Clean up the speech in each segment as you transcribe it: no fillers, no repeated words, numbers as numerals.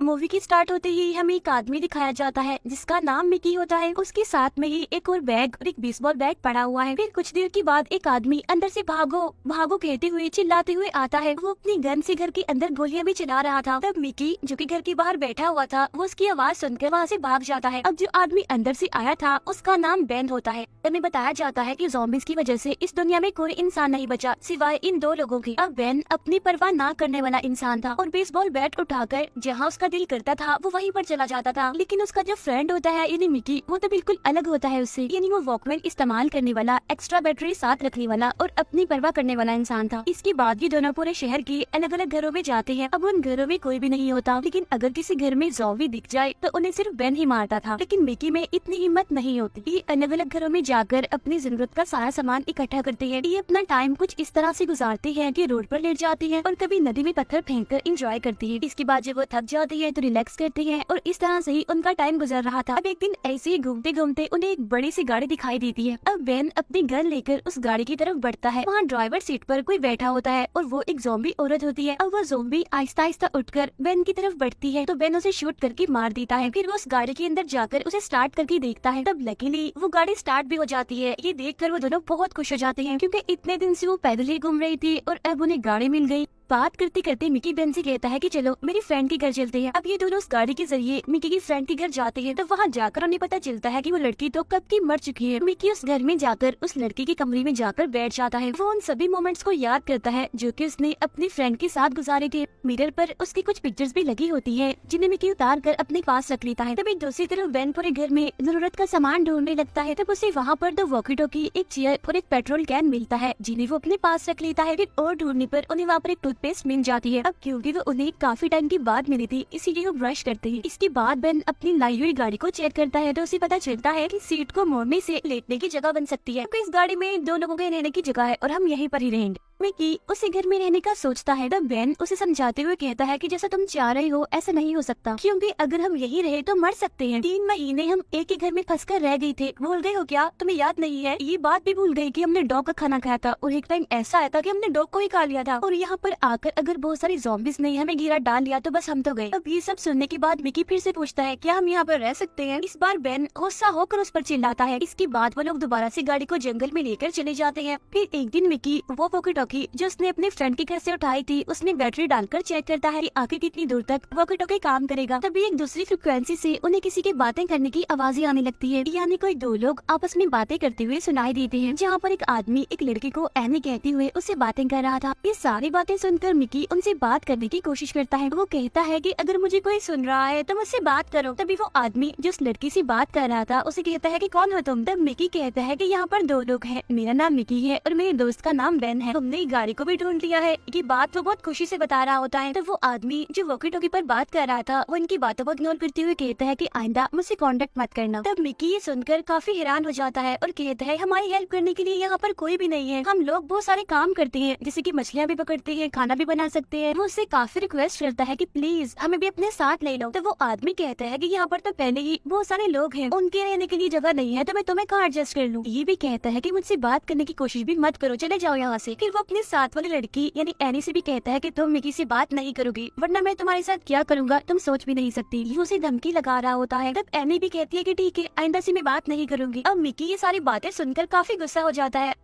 Movie की start होते ही हमें एक आदमी दिखाया जाता है जिसका नाम मिकी होता है। उसके साथ में ही एक और बैग और एक बेसबॉल बैट पड़ा हुआ है। फिर कुछ देर के बाद एक आदमी अंदर से भागो भागो कहते हुए चिल्लाते हुए आता है। वो अपनी गन से घर के अंदर गोलियां भी चला रहा था। तब मिकी जो कि घर के बाहर बैठा हुआ था वो उसकी आवाज सुनकर वहाँ से भाग जाता है। अब जो आदमी अंदर से आया था उसका नाम बेन होता है। हमें बताया जाता है कि ज़ॉम्बीज़ की वजह से इस दुनिया में कोई इंसान नहीं बचा सिवाय इन दो लोगों की। अब बेन अपनी परवाह ना करने वाला इंसान था और बेसबॉल बैट उठाकर जहाँ उसका दिल करता था वो वहीं पर चला जाता था। लेकिन उसका जो फ्रेंड होता है यानी मिकी, वो तो बिल्कुल अलग होता है उससे। यानी वो वॉकमैन इस्तेमाल करने वाला, एक्स्ट्रा बैटरी साथ रखने वाला और अपनी परवाह करने वाला इंसान था। इसके बाद ये दोनों पूरे शहर के अलग अलग घरों में जाते हैं। अब उन घरों में कोई भी नहीं होता, लेकिन अगर किसी घर में ज़ॉम्बी दिख जाए तो उन्हें सिर्फ बेन ही मारता था। लेकिन मिकी में इतनी हिम्मत नहीं होती। ये अलग अलग घरों में जाकर अपनी जरूरत का सारा सामान इकट्ठा करते हैं। ये अपना टाइम कुछ इस तरह से गुजारते हैं कि रोड पर लेट जाती है और कभी नदी में पत्थर फेंककर एंजॉय करती है। इसके बाद जब वो थक जाती है तो रिलैक्स करती है और इस तरह से ही उनका टाइम गुजर रहा था। अब एक दिन ऐसे ही घूमते घूमते उन्हें एक बड़ी सी गाड़ी दिखाई देती है। अब बेन अपनी गन लेकर उस गाड़ी की तरफ बढ़ता है। वहाँ ड्राइवर सीट पर कोई बैठा होता है और वो एक ज़ॉम्बी औरत होती है। अब वो ज़ॉम्बी आहिस्ता आहिस्ता उठकर बेन की तरफ बढ़ती है तो बेन उसे शूट करके मार देता है। फिर वो उस गाड़ी के अंदर जाकर उसे स्टार्ट करके देखता है। तब लकीली वो गाड़ी स्टार्ट भी हो जाती है। ये देखकर वो दोनों बहुत खुश हो जाते हैं क्योंकि इतने दिन से वो पैदल ही घूम रही थी और अब उन्हें गाड़ी मिल गई। बात करते करते मिकी बेन से कहता है कि चलो मेरी फ्रेंड के घर चलते हैं। अब ये दोनों उस गाड़ी के जरिए मिकी की फ्रेंड के घर जाते हैं। तो वहाँ जाकर उन्हें पता चलता है कि वो लड़की तो कब की मर चुकी है। मिकी उस घर में जाकर उस लड़की के कमरे में जाकर बैठ जाता है। वो उन सभी मोमेंट्स को याद करता है जो कि उसने अपनी फ्रेंड के साथ गुजारे थे। मिरर पर उसकी कुछ पिक्चर्स भी लगी होती है जिन्हें मिकी उतार कर अपने पास रख लेता है। तभी दूसरी तरफ बेन पूरे घर में जरूरत का सामान ढूंढने लगता है। तब उसे वहाँ पर 2 वॉकी टॉकी, एक चेयर और एक पेट्रोल कैन मिलता है जिन्हें वो अपने पास रख लेता है। फिर और ढूंढने पर उन्हें वहाँ पर एक टूथपेस्ट मिल जाती है। अब क्योंकि वो उन्हें काफी टाइम के बाद मिली थी इसीलिए वो ब्रश करते हैं। इसके बाद बेन अपनी लाई हुई गाड़ी को चेक करता है तो उसे पता चलता है कि सीट को मोड़ने से लेटने की जगह बन सकती है। तो इस गाड़ी में 2 लोगों के रहने की जगह है और हम यहीं पर ही रहेंगे। मिकी उसे घर में रहने का सोचता है। तब बेन उसे समझाते हुए कहता है कि जैसा तुम चाह रहे हो ऐसा नहीं हो सकता, क्योंकि अगर हम यहीं रहे तो मर सकते हैं। 3 महीने हम एक ही घर में फंसकर रह गए थे, भूल गए हो क्या? तुम्हें याद नहीं है? ये बात भी भूल गई कि हमने डॉग का खाना खाया था और एक टाइम ऐसा आया था कि हमने डॉग को ही खा लिया था। और यहाँ पर आकर अगर बहुत सारी ज़ॉम्बीज़ ने हमें घेरा डाल लिया तो बस हम तो गए। अब ये सब सुनने के बाद मिकी फिर से पूछता है क्या हम यहाँ पर रह सकते हैं? इस बार बेन गुस्सा होकर उस पर चिल्लाता है। इसके बाद वो लोग दोबारा से गाड़ी को जंगल में लेकर चले जाते हैं। फिर एक दिन मिकी वो वॉकी टॉकी जो उसने अपने फ्रेंड के घर से उठाई थी उसमें बैटरी डालकर चेक करता है कि आखिर कितनी दूर तक वॉकी टॉकी काम करेगा। तभी एक दूसरी फ्रिक्वेंसी से उन्हें किसी की बातें करने की आवाजें आने लगती है। यानी कोई 2 लोग आपस में बातें करते हुए सुनाई देते हैं। जहाँ पर एक आदमी एक लड़की को एनी कहते हुए उससे बातें कर रहा था। ये सारी बातें सुनकर मिकी उनसे बात करने की कोशिश करता है। वो कहता है कि अगर मुझे कोई सुन रहा है तो मुझसे बात करो। तभी वो आदमी जो उस लड़की से बात कर रहा था उसे कहता है कि कौन हो तुम? तब मिकी कहता है कि यहाँ पर 2 लोग हैं, मेरा नाम मिकी है और मेरे दोस्त का नाम बेन है। हमने गाड़ी को भी ढूंढ लिया है। ये बात वो बहुत खुशी से बता रहा होता है। तो वो आदमी जो वॉकी टॉकी पर बात कर रहा था वो इनकी बातों को इग्नोर करते हुए कहता है कि आइंदा मुझसे कांटेक्ट मत करना। तब मिकी ये सुनकर काफी हैरान हो जाता है और कहता है हमारी हेल्प करने के लिए यहाँ पर कोई भी नहीं है। हम लोग बहुत सारे काम करते हैं, जैसे कि मछलियाँ भी पकड़ते हैं, खाना भी बना सकते हैं। वो उससे काफी रिक्वेस्ट करता है कि प्लीज हमें भी अपने साथ ले लो। तो वो आदमी कहता है कि यहाँ पर तो पहले ही बहुत सारे लोग हैं, उनके रहने के लिए जगह नहीं है तो मैं तुम्हें कहाँ एडजस्ट कर लूँ। ये भी कहता है कि मुझसे बात करने की कोशिश भी मत करो, चले जाओ यहाँ से। फिर वो अपने साथ वाली लड़की यानी एनी से भी कहता है कि तुम मिकी से बात नहीं करोगी वरना मैं तुम्हारे साथ क्या करूँगा तुम सोच भी नहीं सकती। ये उसे धमकी लगा रहा होता है। तब एनी भी कहती है कि ठीक है आइंदा से मैं बात नहीं करूंगी। अब मिकी ये सारी बातें सुनकर काफी गुस्सा हो जाता है।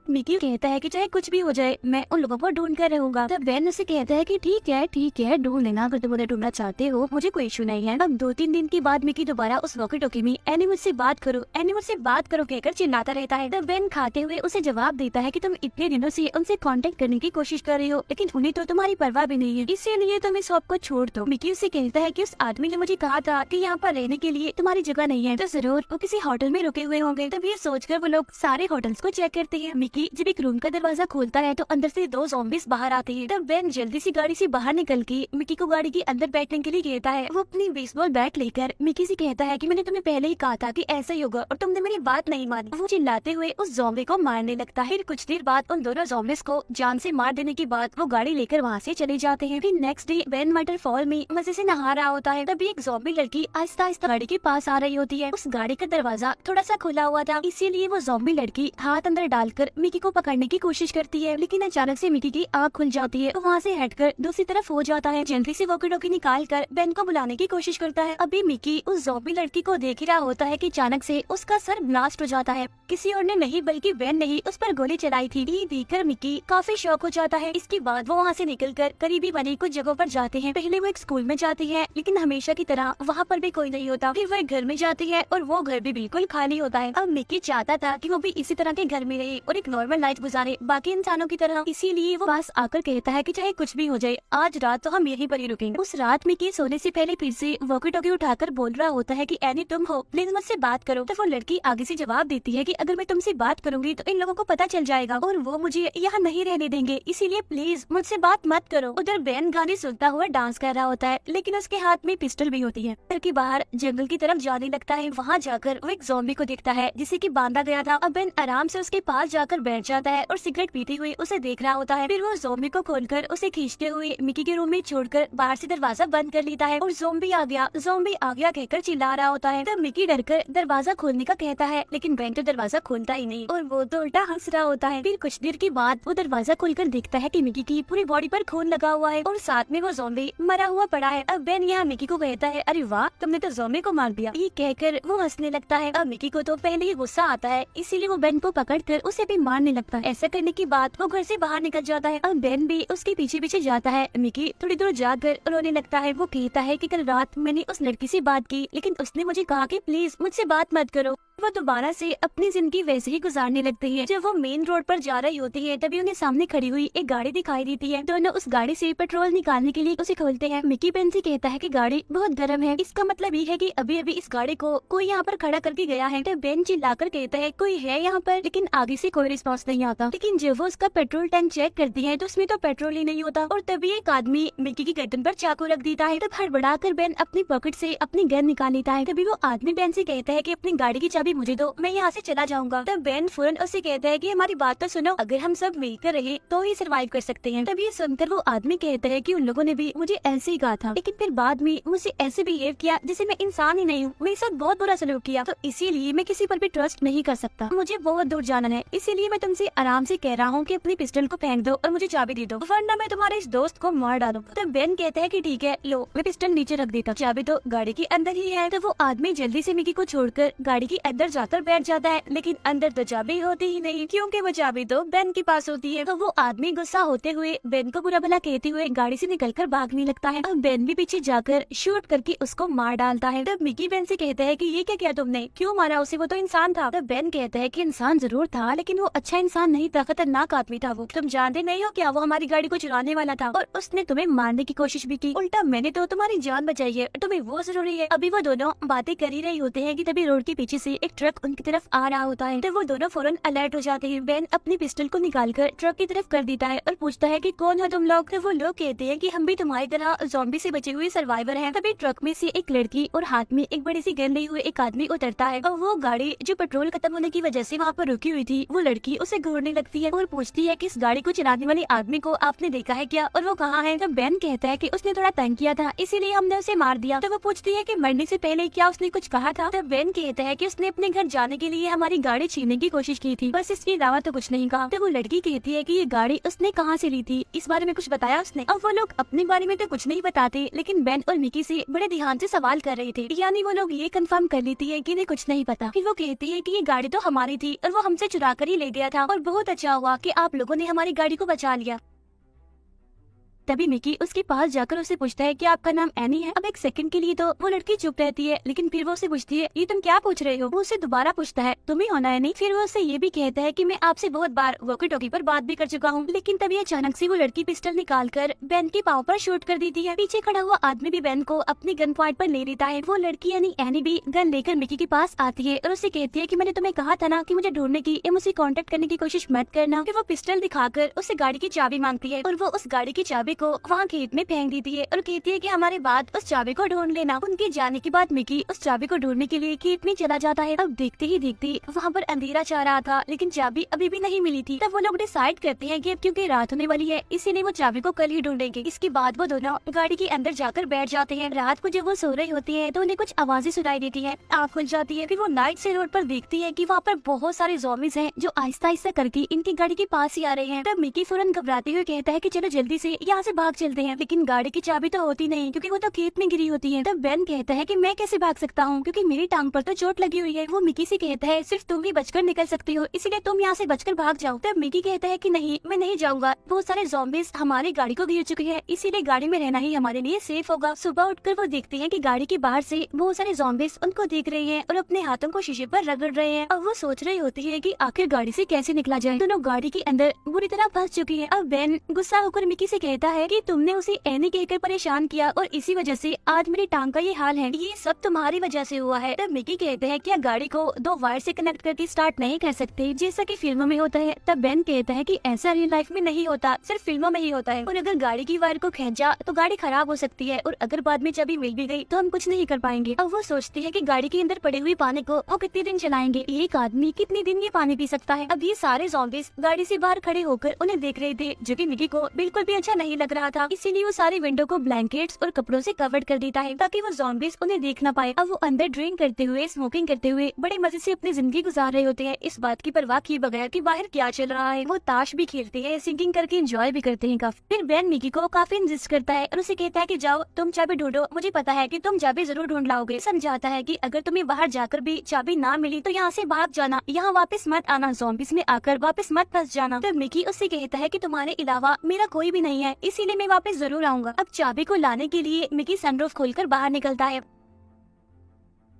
मिकी कहता है कि चाहे कुछ भी हो जाए मैं उन लोगों को ढूंढ कर रहूंगा। तब बेन उसे कहता है कि ठीक है ढूंढ लेना, अगर तुम उन्हें ढूंढना चाहते हो मुझे कोई इशू नहीं है। अब 2-3 दिन के बाद मिकी दोबारा उस वॉकी टॉकी में एनी मुझसे बात करो कहकर चिल्लाता रहता है। तब बेन खाते हुए उसे जवाब देता है कि तुम इतने दिनों से उनसे कांटेक्ट करने की कोशिश कर रहे हो लेकिन उन्हें तो तुम्हारी परवाह भी नहीं है, इसीलिए तुम इस सब को छोड़ दो। मिकी उसे कहता है कि उस आदमी ने मुझे कहा था कि यहाँ पर रहने के लिए तुम्हारी जगह नहीं है, तो जरूर वो किसी होटल में रुके हुए होंगे। तब ये सोचकर वो लोग सारे होटल्स को चेक करते हैं। मिकी जब एक रूम का दरवाजा खोलता है तो अंदर से 2 ज़ॉम्बीज़ बाहर आते हैं। तब बेन जल्दी से गाड़ी से बाहर निकल के मिकी को गाड़ी के अंदर बैठने के लिए कहता है। वो अपनी बेसबॉल बैट लेकर मिकी से कहता है कि मैंने तुम्हें पहले ही कहा था कि ऐसा ही होगा और तुमने मेरी बात नहीं मानी। वो चिल्लाते हुए उस ज़ॉम्बी को मारने लगता है। फिर कुछ देर बाद उन दोनों ज़ॉम्बीज़ को जान से मार देने के बाद वो गाड़ी लेकर वहाँ से चले जाते हैं। फिर नेक्स्ट डे बेन वाटरफॉल में मजे से नहा रहा होता है। तभी एक ज़ॉम्बी लड़की आहिस्ता आहिस्ता गाड़ी के पास आ रही होती है। उस गाड़ी का दरवाजा थोड़ा सा खुला हुआ था, इसीलिए वो ज़ॉम्बी लड़की हाथ अंदर डालकर मिकी को पकड़ने की कोशिश करती है, लेकिन अचानक से मिकी की आँख खुल जाती है। वहाँ से हटकर दूसरी तरफ हो जाता है। जल्दी से वॉकी टॉकी निकाल कर बेन को बुलाने की कोशिश करता है। अभी मिकी उस ज़ॉम्बी लड़की को देख ही रहा होता है कि अचानक से उसका सर ब्लास्ट हो जाता है। किसी और ने नहीं बल्कि बेन ने ही उस पर गोली चलाई थी। ये देखकर मिकी काफी शॉक हो जाता है। इसके बाद वो वहाँ से निकलकर करीबी बनी कुछ जगहों पर जाते हैं। पहले वो एक स्कूल में जाती है, लेकिन हमेशा की तरह वहाँ पर भी कोई नहीं होता। फिर वो एक घर में जाती है और वो घर भी बिल्कुल खाली होता है। अब मिकी चाहता था कि वो भी इसी तरह के घर में रहे और एक नॉर्मल लाइफ गुजारे बाकी इंसानों की तरह। इसीलिए वो पास आकर कहता है कि चाहे कुछ भी हो जाए, आज रात तो हम यहीं पर ही रुकेंगे। उस रात मिकी सोने से पहले फिर से वॉकी टॉकी उठाकर बोल रहा होता है कि एनी तुम हो, प्लीज मुझसे बात करो। तो वो लड़की आगे से जवाब देती है कि अगर मैं तुमसे बात करूंगी तो इन लोगों को पता चल जाएगा और वो मुझे यहाँ नहीं रहने देंगे, इसीलिए प्लीज मुझसे बात मत करो। उधर बेन गाने सुनता हुआ डांस कर रहा होता है, लेकिन उसके हाथ में पिस्टल भी होती है। घर के बाहर जंगल की तरफ जाने लगता है। वहाँ जाकर वो एक ज़ॉम्बी को देखता है जिसे कि बांधा गया था। अब बेन आराम से उसके पास जाकर बैठ जाता है और सिगरेट पीते हुए उसे देख रहा होता है। फिर वो ज़ॉम्बी को खोलकर उसे खींचते हुए मिकी के रूम में छोड़कर बाहर से दरवाजा बंद कर लेता है और ज़ॉम्बी आ गया कहकर चिल्ला रहा होता है। तब मिकी डरकर दरवाजा खोलने का कहता है, लेकिन बेन तो दरवाजा खोलता ही नहीं और वो तो उल्टा हंस रहा होता है। फिर कुछ देर के बाद वो दरवाजा खोलकर देखता है कि मिकी की पूरी बॉडी पर खून लगा हुआ है और साथ में वो ज़ॉम्बी मरा हुआ पड़ा है। अब बेन यहाँ मिकी को कहता है, अरे वाह, तुमने तो ज़ॉम्बी को मार दिया। ये कहकर वो हंसने लगता है। अब मिकी को तो पहले ही गुस्सा आता है, इसीलिए वो बेन को पकड़कर उसे भी मारने लगता है। ऐसा करने के बाद वो घर से बाहर निकल जाता है। अब बेन भी उसके पीछे पीछे जाता है। मिकी थोड़ी दूर जाकर रोने लगता है। वो कहता है कि कल रात मैंने उस लड़की से बात की, लेकिन उसने मुझे कहा कि प्लीज मुझसे बात मत करो। वो दोबारा से अपनी जिंदगी वैसे ही गुजारने लगती है। जब वो मेन रोड पर जा रही होती है तभी उन्हें सामने खड़ी हुई एक गाड़ी दिखाई देती है। दोनों उस गाड़ी से पेट्रोल निकालने के लिए उसे खोलते हैं। मिकी बेन से कहता है कि गाड़ी बहुत गर्म है, इसका मतलब ये है कि अभी अभी इस गाड़ी को कोई यहाँ पर खड़ा करके गया है। तो बेन चिल्लाकर कहता है कोई है यहाँ पर, लेकिन आगे से कोई रिस्पॉन्स नहीं आता। लेकिन जब वो उसका पेट्रोल टैंक चेक करती है तो उसमें तो पेट्रोल ही नहीं होता और तभी एक आदमी मिकी की गर्दन पर चाकू रख देता है। तब हड़बड़ाकर बेन अपनी पॉकेट से अपनी गन निकाल लेता है। तभी वो आदमी बेन से कहता है कि अपनी गाड़ी की चाबी मुझे दो, मैं यहाँ से चला जाऊंगा। तब बेन फौरन उसे कहता है कि हमारी बात तो सुनो, अगर हम सब मिलकर रहे तो ही सरवाइव कर सकते हैं। तब ये सुनकर वो आदमी कहता है कि उन लोगों ने भी मुझे ऐसे ही कहा था, लेकिन फिर बाद में मुझे ऐसे बिहेव किया जैसे मैं इंसान ही नहीं हूँ। मेरे साथ बहुत बुरा सलूक किया, तो इसीलिए मैं किसी पर भी ट्रस्ट नहीं कर सकता। मुझे बहुत दूर जाना है, इसीलिए मैं तुमसे आराम से कह रहा हूँ कि अपनी पिस्टल को फेंक दो और मुझे चाबी दे दो, वरना मैं तुम्हारे इस दोस्त को मार डालूंगा। तब बेन कहता है कि ठीक है, लो मैं पिस्टल नीचे रख देता, चाबी तो गाड़ी के अंदर ही है। तो वो आदमी जल्दी से मिकी को छोड़कर गाड़ी के अंदर जाकर बैठ जाता है, लेकिन अंदर तो चाबी होती ही नहीं, क्योंकि वो चाबी तो बेन के पास होती है। तो वो आदमी गुस्सा होते हुए बेन को बुरा भला कहते हुए गाड़ी से निकलकर भागने लगता है। अब बेन भी पीछे जाकर शूट करके उसको मार डालता है। तब मिकी बेन से कहता है कि ये क्या किया तुमने, क्यों मारा उसे, वो तो इंसान था। तब बेन कहता है कि इंसान जरूर था, लेकिन वो अच्छा इंसान नहीं था, खतरनाक आदमी था वो। तुम जानते नहीं हो क्या, वो हमारी गाड़ी को चुराने वाला था और उसने तुम्हें मारने की कोशिश भी की। उल्टा मैंने तो तुम्हारी जान बचाई है, तुम्हें वो जरूरी है। अभी वो दोनों बातें कर ही रही होते हैं कि तभी रोड के पीछे से एक ट्रक उनकी तरफ आ रहा होता है। तो वो दोनों फौरन अलर्ट हो जाते हैं। बेन अपनी पिस्टल को निकालकर ट्रक की तरफ कर देता है और पूछता है कि कौन हो तुम लोग। तो वो लोग कहते हैं कि हम भी तुम्हारी तरह ज़ॉम्बी से बचे हुए सर्वाइवर हैं। तभी ट्रक में से एक लड़की और हाथ में एक बड़ी सी गन लिए हुए एक आदमी उतरता है और वो गाड़ी जो पेट्रोल खत्म होने की वजह से वहाँ पर रुकी हुई थी, वो लड़की उसे घूरने लगती है और पूछती है कि इस गाड़ी को चलाने वाले आदमी को आपने देखा है क्या और वो कहाँ है। तो बेन कहता है कि उसने थोड़ा तंग किया था, इसीलिए हमने उसे मार दिया। तो वो पूछती है कि मरने से पहले क्या उसने कुछ कहा था। तो बेन कहता है कि उसने अपने घर जाने के लिए हमारी गाड़ी छीनने की कोशिश की थी, बस इसके अलावा तो कुछ नहीं कहा। तो वो लड़की कहती है कि ये गाड़ी उसने कहाँ से ली थी, इस बारे में कुछ बताया उसने। अब वो लोग अपने बारे में तो कुछ नहीं बताते, लेकिन बेन और मिकी से बड़े ध्यान से सवाल कर रहे थे, यानी वो लोग ये कंफर्म कर लेती है कि इन्हें कुछ नहीं पता। फिर वो कहती है कि ये गाड़ी तो हमारी थी और वो हमसे चुरा कर ही ले गया था और बहुत अच्छा हुआ कि आप लोगों ने हमारी गाड़ी को बचा लिया। तभी मिकी उसके पास जाकर उसे पूछता है कि आपका नाम एनी है। अब एक सेकंड के लिए तो वो लड़की चुप रहती है, लेकिन फिर वो उसे पूछती है ये तुम क्या पूछ रहे हो। वो उसे दोबारा पूछता है तुम्हें होना है नहीं। फिर वो उसे ये भी कहता है कि मैं आपसे बहुत बार वॉकी टॉकी पर बात भी कर चुका हूँ। लेकिन तभी अचानक से वो लड़की पिस्टल निकालकर बेन के पाँव पर शूट कर देती है। पीछे खड़ा हुआ आदमी भी बेन को अपनी गन पॉइंट पर ले लेता है। वो लड़की यानी एनी भी गन लेकर मिकी के पास आती है और उसे कहती है कि मैंने तुम्हें कहा था ना कि मुझे ढूंढने की या मुझे कांटेक्ट करने की कोशिश मत करना। फिर वो पिस्टल दिखाकर उसे गाड़ी की चाबी मांगती है और वो उस गाड़ी की चाबी को वहाँ खेत में फेंक देती है और कहती है कि हमारे बाद उस चाबी को ढूंढ लेना। उनके जाने के बाद मिकी उस चाबी को ढूंढने के लिए खेत में चला जाता है। अब देखते ही देखते वहाँ पर अंधेरा छा रहा था, लेकिन चाबी अभी भी नहीं मिली थी। तब वो लोग डिसाइड करते हैं कि अब क्योंकि रात होने वाली है इसीलिए वो चाबी को कल ही ढूंढेंगे। इसके बाद वो दोनों गाड़ी के अंदर जाकर बैठ जाते हैं। रात को जब वो सो रहे होते हैं तो उन्हें कुछ आवाजें सुनाई देती है। आँख खुल जाती है। फिर वो नाइट से रोड पर देखती है कि वहाँ पर बहुत सारे ज़ॉम्बीज़ हैं जो आहिस्ता आहिस्ता करके इनकी गाड़ी के पास ही आ रहे हैं। तब मिकी फौरन घबराते हुए कहता है कि चलो जल्दी से यहाँ से भाग चलते हैं, लेकिन गाड़ी की चाबी तो होती नहीं क्योंकि वो तो खेत में गिरी होती है। तब बेन कहता है कि मैं कैसे भाग सकता हूँ क्योंकि मेरी टांग पर तो चोट लगी हुई है। वो मिकी से कहता है सिर्फ तुम ही बचकर निकल सकती हो, इसीलिए तुम यहाँ से बचकर भाग जाओ। तब मिकी कहता है कि नहीं, मैं नहीं जाऊंगा, बहुत सारे ज़ॉम्बीज़ हमारी गाड़ी को घेर चुके हैं, इसीलिए गाड़ी में रहना ही हमारे लिए सेफ होगा। सुबह उठकर वो देखते हैं कि गाड़ी के बाहर से बहुत सारे ज़ॉम्बीज़ उनको देख रहे हैं और अपने हाथों को शीशे पर रगड़ रहे हैं। अब वो सोच रही होती है कि आखिर गाड़ी से कैसे निकला जाए। दोनों गाड़ी के अंदर बुरी तरह फंस चुकी है। अब बेन गुस्सा होकर मिकी से कहता है कि तुमने उसे एनी कहकर परेशान किया और इसी वजह से आज मेरी टांग का ये हाल है, ये सब तुम्हारी वजह से हुआ है। तब मिकी कहते हैं क्या गाड़ी को दो वायर से कनेक्ट करके स्टार्ट नहीं कर सकते जैसा कि फिल्मों में होता है। तब बेन कहता है कि ऐसा रियल लाइफ में नहीं होता, सिर्फ फिल्मों में ही होता है, और अगर गाड़ी की वायर को खींचा तो गाड़ी खराब हो सकती है और अगर बाद में चाबी मिल भी गई तो हम कुछ नहीं कर पाएंगे। अब वो सोचती है कि गाड़ी के अंदर पड़े हुए पानी को वो कितने दिन चलाएंगे, एक आदमी कितने दिन ये पानी पी सकता है। अब ये सारे ज़ॉम्बीज़ गाड़ी से बाहर खड़े होकर उन्हें देख रहे थे, जो कि मिकी को बिल्कुल भी अच्छा नहीं लग रहा था। इसीलिए वो सारी विंडो को ब्लैंकेट्स और कपड़ों से कवर कर देता है ताकि वो ज़ॉम्बीज़ उन्हें देख ना पाए। अब वो अंदर ड्रिंक करते हुए, स्मोकिंग करते हुए बड़े मजे से अपनी जिंदगी गुजार रहे होते हैं, इस बात की परवाह किए बगैर कि बाहर क्या चल रहा है। वो ताश भी खेलते हैं, सिंगिंग करके एंजॉय भी करते हैं काफी। फिर बेन मिकी को काफी इंसिस्ट करता है और उसे कहता है कि जाओ तुम चाबी ढूंढो, मुझे पता है कि तुम चाबी जरूर ढूंढ लाओगे। समझाता है कि अगर तुम्हें बाहर जाकर भी चाबी ना मिली तो यहाँ से भाग जाना, यहाँ वापस मत आना, ज़ॉम्बीज़ में आकर वापस मत फंस जाना। तब मिकी उससे कहता है कि तुम्हारे अलावा मेरा कोई भी नहीं है, इसीलिए मैं वापस जरूर आऊंगा। अब चाबी को लाने के लिए मिकी सनरूफ खोलकर बाहर निकलता है।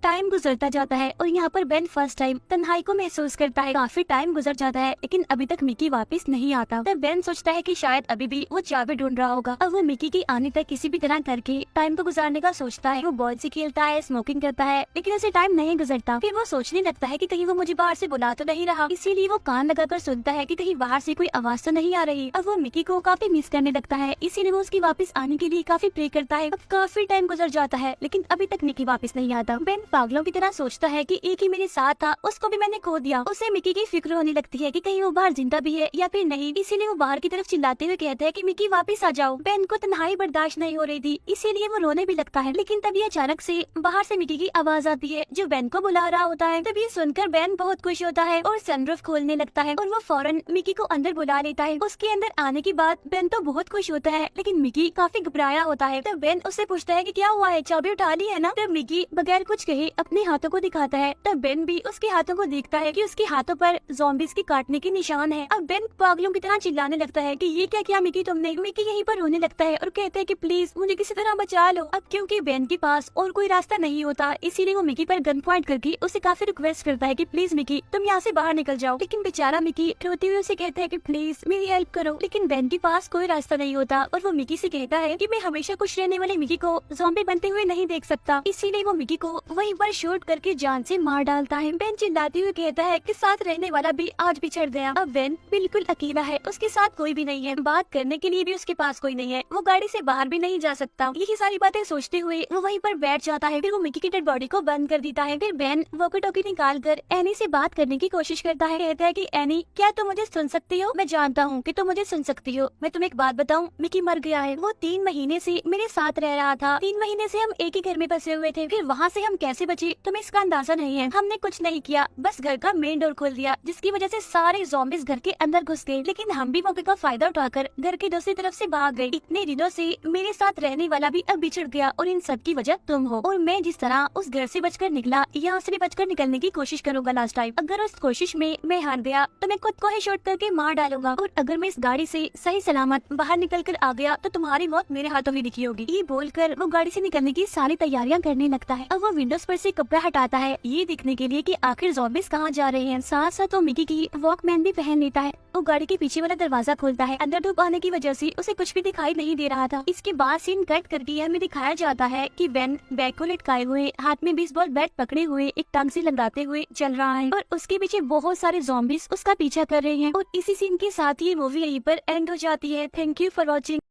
टाइम गुजरता जाता है और यहाँ पर बेन फर्स्ट टाइम तन्हाई को महसूस करता है। काफी टाइम गुजर जाता है लेकिन अभी तक मिकी वापस नहीं आता। तब बेन सोचता है कि शायद अभी भी वो चाबी ढूंढ रहा होगा। अब वो मिकी के आने तक किसी भी तरह करके टाइम को गुजारने का सोचता है। वो बॉल से खेलता है, स्मोकिंग करता है, लेकिन उसे टाइम नहीं गुजरता। फिर वो सोचने लगता है कि कहीं वो मुझे बाहर से बुला तो नहीं रहा, इसीलिए वो कान लगाकर सुनता है कि कहीं बाहर से कोई आवाज तो नहीं आ रही। अब वो मिकी को काफी मिस करने लगता है, इसीलिए वो उसकी वापस आने के लिए काफी प्रे करता है। अब काफी टाइम गुजर जाता है लेकिन अभी तक मिकी वापस नहीं आता। बेन पागलों की तरह सोचता है कि एक ही मेरे साथ था, उसको भी मैंने खो दिया। उसे मिकी की फिक्र होने लगती है कि कहीं वो बाहर जिंदा भी है या फिर नहीं, इसीलिए वो बाहर की तरफ चिल्लाते हुए कहता है कि मिकी वापस आ जाओ। बेन को तन्हाई बर्दाश्त नहीं हो रही थी, इसीलिए वो रोने भी लगता है। लेकिन तभी अचानक से बाहर से मिकी की आवाज आती है जो बेन को बुला रहा होता है। तभी सुनकर बेन बहुत खुश होता है और सनरूफ खोलने लगता है और वो फौरन मिकी को अंदर बुला लेता है। उसके अंदर आने के बाद बेन तो बहुत खुश होता है लेकिन मिकी काफी घबराया होता है। तब बेन उससे पूछता है कि क्या हुआ है, चाबी उठा ली है ना? तब मिकी बगैर कुछ कहे अपने हाथों को दिखाता है। तब बेन भी उसके हाथों को देखता है कि उसके हाथों पर ज़ॉम्बीज़ के काटने के निशान है। अब बेन पागलों की तरह चिल्लाने लगता है कि ये क्या किया मिकी तुमने। मिकी यहीं पर रोने लगता है और कहता है कि प्लीज मुझे किसी तरह बचा लो। अब क्योंकि बेन के पास और कोई रास्ता नहीं होता, इसीलिए वो मिकी पर गन पॉइंट करके उसे काफी रिक्वेस्ट करता है कि प्लीज मिकी तुम यहाँ से बाहर निकल जाओ। लेकिन बेचारा मिकी रोते हुए उसे कहता है कि प्लीज मेरी हेल्प करो। लेकिन बेन के पास कोई रास्ता नहीं होता और वो मिकी से कहता है कि मैं हमेशा खुश रहने वाले मिकी को ज़ॉम्बी बनते हुए नहीं देख सकता, इसीलिए वो मिकी को वहीं पर शूट करके जान से मार डालता है। बेन चिल्लाते हुए कहता है कि साथ रहने वाला भी आज बिछड़ गया। अब बेन बिल्कुल अकेला है, उसके साथ कोई भी नहीं है, बात करने के लिए भी उसके पास कोई नहीं है, वो गाड़ी से बाहर भी नहीं जा सकता। यही सारी बातें सोचते हुए वो वहीं पर बैठ जाता है। फिर वो मिकी की डेड बॉडी को बंद कर देता है। फिर बेन वॉकी टॉकी निकाल कर एनी से बात करने की कोशिश करता है। कहता है कि एनी क्या तुम मुझे सुन सकती हो? मैं जानता हूँ कि तुम मुझे सुन सकती हो। मैं तुम्हें एक बात बताऊँ, मिकी मर गया है। वो 3 महीने से मेरे साथ रह रहा था, 3 महीने से हम एक ही घर में बसे हुए थे। फिर वहाँ से हम कैसे बचे तुम्हें इसका अंदाजा नहीं है। हमने कुछ नहीं किया, बस घर का मेन डोर खोल दिया जिसकी वजह से सारे ज़ॉम्बीज़ घर के अंदर घुस गए। लेकिन हम भी मौके का फायदा उठाकर घर की दूसरी तरफ से भाग गए। इतने दिनों से मेरे साथ रहने वाला भी अब बिछड़ गया और इन सब की वजह तुम हो। और मैं जिस तरह उस घर से बचकर निकला, यहाँ से भी बचकर निकलने की कोशिश करूंगा लास्ट टाइम। अगर उस कोशिश में मैं हार गया तो मैं खुद को ही शूट करके मार डालूंगा, और अगर मैं इस गाड़ी से सही सलामत बाहर निकल कर आ गया तो तुम्हारी मौत मेरे हाथों में लिखी होगी। ये बोलकर वो गाड़ी से निकलने की सारी तैयारियां करने लगता है। अब वो विंडोज पर से कपड़ा हटाता है ये देखने के लिए कि आखिर ज़ॉम्बीज़ कहाँ जा रहे हैं। साथ साथ वो मिकी की वॉकमैन भी पहन लेता है। वो गाड़ी के पीछे वाला दरवाजा खोलता है। अंदर धूप आने की वजह से उसे कुछ भी दिखाई नहीं दे रहा था। इसके बाद सीन कट करके हमें दिखाया जाता है कि बेन बैग को लटकाए हुए, हाथ में बेसबॉल बैट पकड़े हुए, एक टांग से लंगड़ाते हुए चल रहा है और उसके पीछे बहुत सारे ज़ॉम्बीज़ उसका पीछा कर रहे हैं। और इसी सीन के साथ ये मूवी यहीं पर एंड हो जाती है। Thank you for watching.